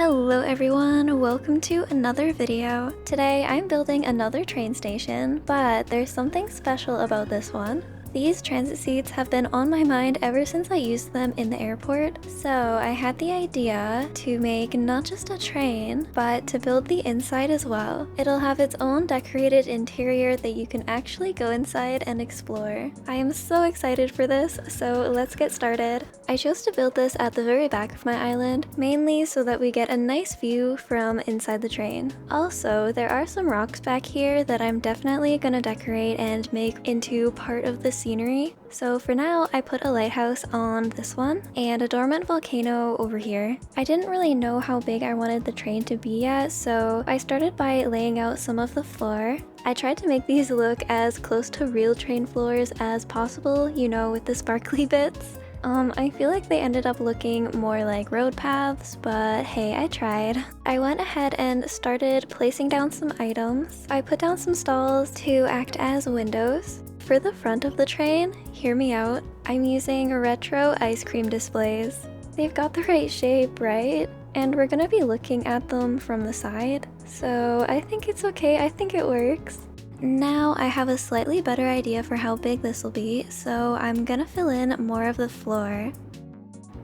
Hello everyone, welcome to another video. Today I'm building another train station, but there's something special about this one. These transit seats have been on my mind ever since I used them in the airport, so I had the idea to make not just a train, but to build the inside as well. It'll have its own decorated interior that you can actually go inside and explore. I am so excited for this, so let's get started. I chose to build this at the very back of my island, mainly so that we get a nice view from inside the train. Also, there are some rocks back here that I'm definitely gonna decorate and make into part of the scenery. So for now, I put a lighthouse on this one and a dormant volcano over here. I didn't really know how big I wanted the train to be yet, so I started by laying out some of the floor. I tried to make these look as close to real train floors as possible, you know, with the sparkly bits. I feel like they ended up looking more like road paths, but hey, I tried. I went ahead and started placing down some items. I put down some stalls to act as windows. For the front of the train, hear me out, I'm using retro ice cream displays. They've got the right shape, right? And we're gonna be looking at them from the side, so I think it's okay, I think it works. Now I have a slightly better idea for how big this will be, so I'm gonna fill in more of the floor.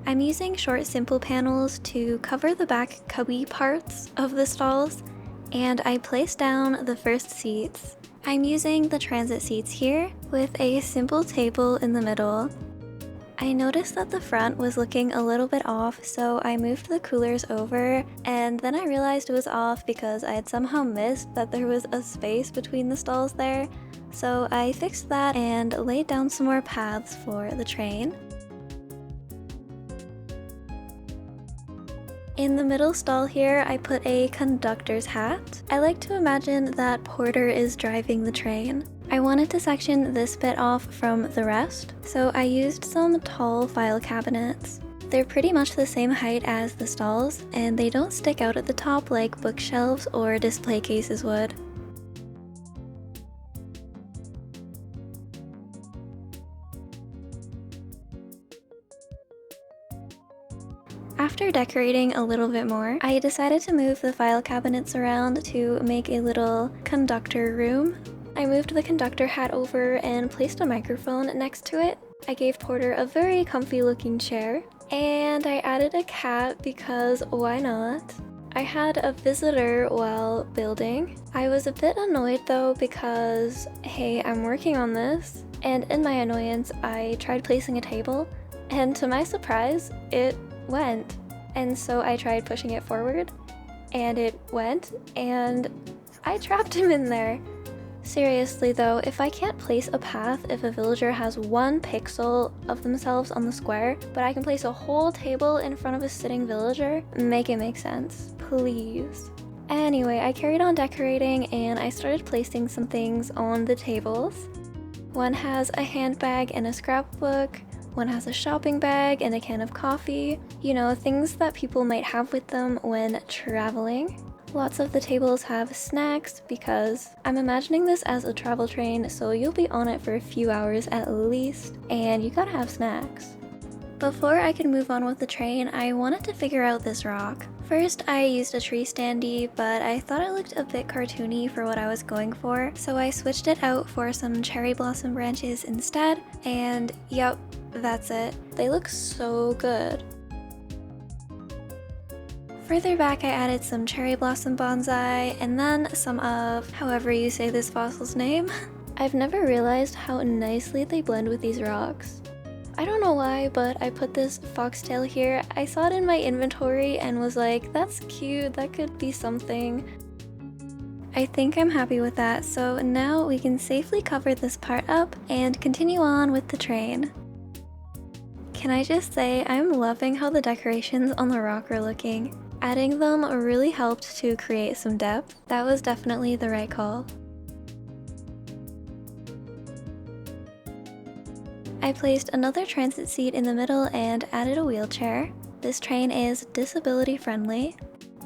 I'm using short simple panels to cover the back cubby parts of the stalls, and I place down the first seats. I'm using the transit seats here with a simple table in the middle. I noticed that the front was looking a little bit off, so I moved the coolers over, and then I realized it was off because I had somehow missed that there was a space between the stalls there. So I fixed that and laid down some more paths for the train. In the middle stall here, I put a conductor's hat. I like to imagine that Porter is driving the train. I wanted to section this bit off from the rest, so I used some tall file cabinets. They're pretty much the same height as the stalls, and they don't stick out at the top like bookshelves or display cases would. After decorating a little bit more, I decided to move the file cabinets around to make a little conductor room. I moved the conductor hat over and placed a microphone next to it. I gave Porter a very comfy looking chair, and I added a cat because why not? I had a visitor while building. I was a bit annoyed though because, hey, I'm working on this, and in my annoyance I tried placing a table, and to my surprise, it went. And so I tried pushing it forward, and it went, and I trapped him in there. Seriously though, if I can't place a path if a villager has 1 pixel of themselves on the square, but I can place a whole table in front of a sitting villager, make it make sense, please. Anyway, I carried on decorating and I started placing some things on the tables. One has a handbag and a scrapbook, one has a shopping bag and a can of coffee, you know, things that people might have with them when traveling. Lots of the tables have snacks because I'm imagining this as a travel train, so you'll be on it for a few hours at least, and you gotta have snacks. Before I could move on with the train, I wanted to figure out this rock. First, I used a tree standee, but I thought it looked a bit cartoony for what I was going for, so I switched it out for some cherry blossom branches instead, and yep, that's it. They look so good. Further back, I added some cherry blossom bonsai, and then some of however you say this fossil's name. I've never realized how nicely they blend with these rocks. I don't know why, but I put this foxtail here. I saw it in my inventory and was like, that's cute, that could be something. I think I'm happy with that, so now we can safely cover this part up and continue on with the train. Can I just say, I'm loving how the decorations on the rock are looking. Adding them really helped to create some depth. That was definitely the right call. I placed another transit seat in the middle and added a wheelchair. This train is disability friendly.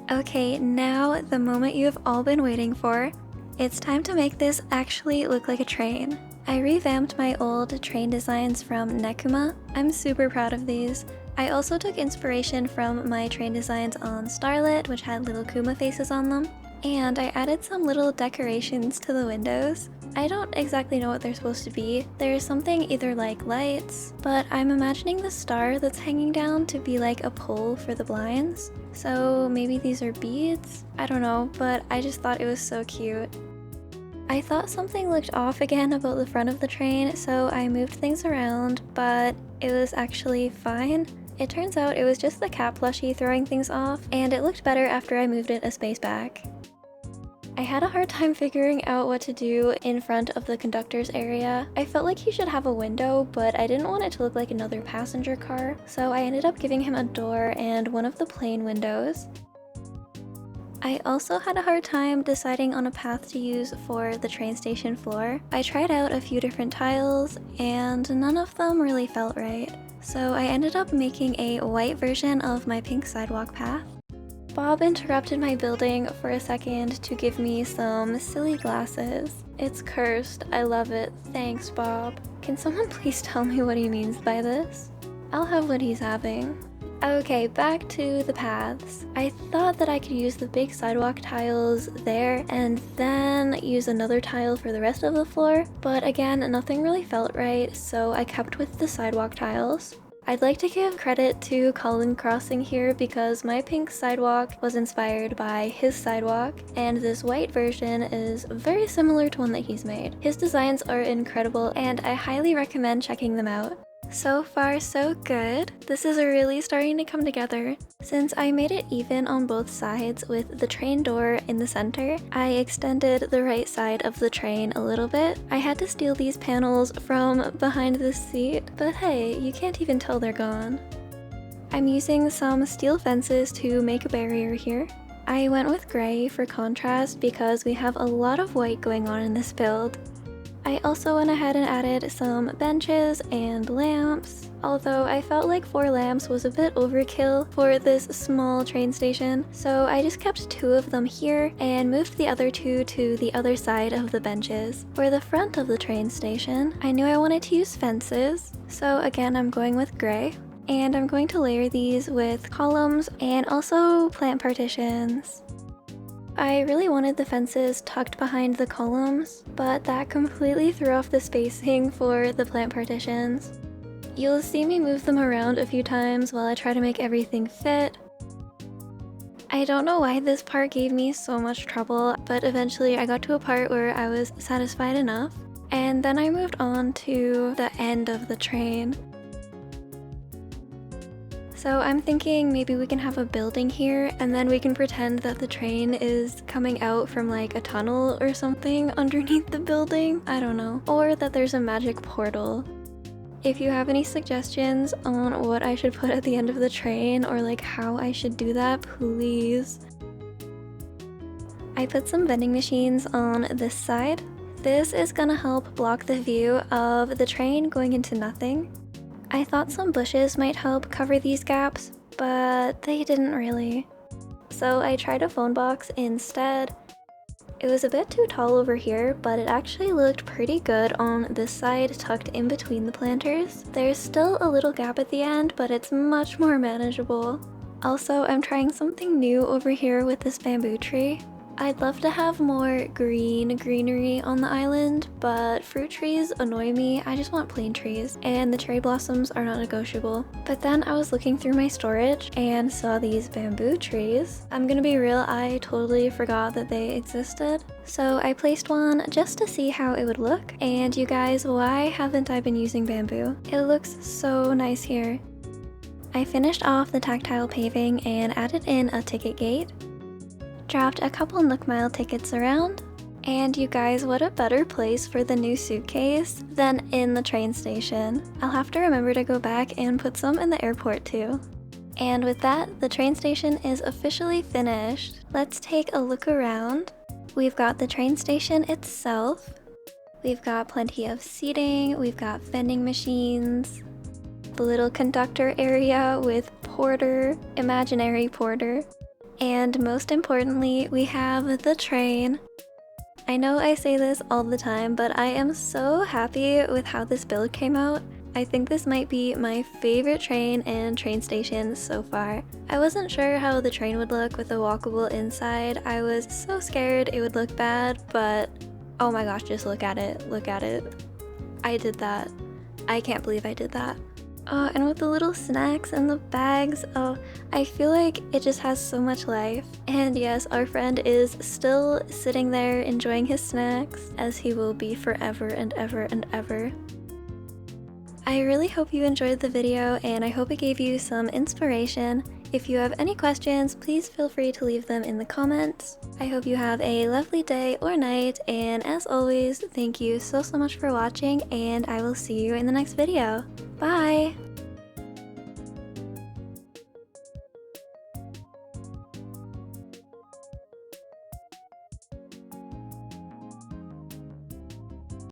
Okay, now the moment you have all been waiting for. It's time to make this actually look like a train. I revamped my old train designs from Nekuma. I'm super proud of these. I also took inspiration from my train designs on Starlit, which had little Kuma faces on them, and I added some little decorations to the windows. I don't exactly know what they're supposed to be. There's something either like lights, but I'm imagining the star that's hanging down to be like a pole for the blinds. So maybe these are beads? I don't know, but I just thought it was so cute. I thought something looked off again about the front of the train, so I moved things around, but it was actually fine. It turns out it was just the cat plushie throwing things off, and it looked better after I moved it a space back. I had a hard time figuring out what to do in front of the conductor's area. I felt like he should have a window, but I didn't want it to look like another passenger car, so I ended up giving him a door and one of the plain windows. I also had a hard time deciding on a path to use for the train station floor. I tried out a few different tiles, and none of them really felt right. So I ended up making a white version of my pink sidewalk path. Bob interrupted my building for a second to give me some silly glasses. It's cursed. I love it. Thanks, Bob. Can someone please tell me what he means by this? I'll have what he's having. Okay, back to the paths. I thought that I could use the big sidewalk tiles there and then use another tile for the rest of the floor, but again, nothing really felt right, so I kept with the sidewalk tiles. I'd like to give credit to Colin Crossing here because my pink sidewalk was inspired by his sidewalk, and this white version is very similar to one that he's made. His designs are incredible, and I highly recommend checking them out. So far, so good. This is really starting to come together. Since I made it even on both sides with the train door in the center, I extended the right side of the train a little bit. I had to steal these panels from behind the seat, but hey, you can't even tell they're gone. I'm using some steel fences to make a barrier here. I went with gray for contrast because we have a lot of white going on in this build. I also went ahead and added some benches and lamps, although I felt like 4 lamps was a bit overkill for this small train station, so I just kept 2 of them here and moved the other 2 to the other side of the benches. For the front of the train station, I knew I wanted to use fences, so again I'm going with gray. And I'm going to layer these with columns and also plant partitions. I really wanted the fences tucked behind the columns, but that completely threw off the spacing for the plant partitions. You'll see me move them around a few times while I try to make everything fit. I don't know why this part gave me so much trouble, but eventually I got to a part where I was satisfied enough, and then I moved on to the end of the train. So I'm thinking maybe we can have a building here and then we can pretend that the train is coming out from like a tunnel or something underneath the building. I don't know. Or that there's a magic portal. If you have any suggestions on what I should put at the end of the train or like how I should do that, please. I put some vending machines on this side. This is gonna help block the view of the train going into nothing. I thought some bushes might help cover these gaps, but they didn't really. So I tried a phone box instead. It was a bit too tall over here, but it actually looked pretty good on this side tucked in between the planters. There's still a little gap at the end, but it's much more manageable. Also, I'm trying something new over here with this bamboo tree. I'd love to have more greenery on the island, but fruit trees annoy me. I just want plain trees, and the cherry blossoms are not negotiable. But then I was looking through my storage and saw these bamboo trees. I'm gonna be real, I totally forgot that they existed. So I placed one just to see how it would look, and you guys, why haven't I been using bamboo? It looks so nice here. I finished off the tactile paving and added in a ticket gate. Dropped a couple Nook Mile tickets around, and you guys, what a better place for the new suitcase than in the train station. I'll have to remember to go back and put some in the airport too. And with that, the train station is officially finished. Let's take a look around. We've got the train station itself. We've got plenty of seating, we've got vending machines, the little conductor area with porter, imaginary porter. And most importantly, we have the train. I know I say this all the time, but I am so happy with how this build came out. I think this might be my favorite train and train station so far. I wasn't sure how the train would look with a walkable inside. I was so scared it would look bad, but oh my gosh, just look at it, look at it. I did that. I can't believe I did that. Oh, and with the little snacks and the bags, oh, I feel like it just has so much life. And yes, our friend is still sitting there enjoying his snacks, as he will be forever and ever and ever. I really hope you enjoyed the video, and I hope it gave you some inspiration. If you have any questions, please feel free to leave them in the comments. I hope you have a lovely day or night, and as always, thank you so much for watching, and I will see you in the next video. Bye!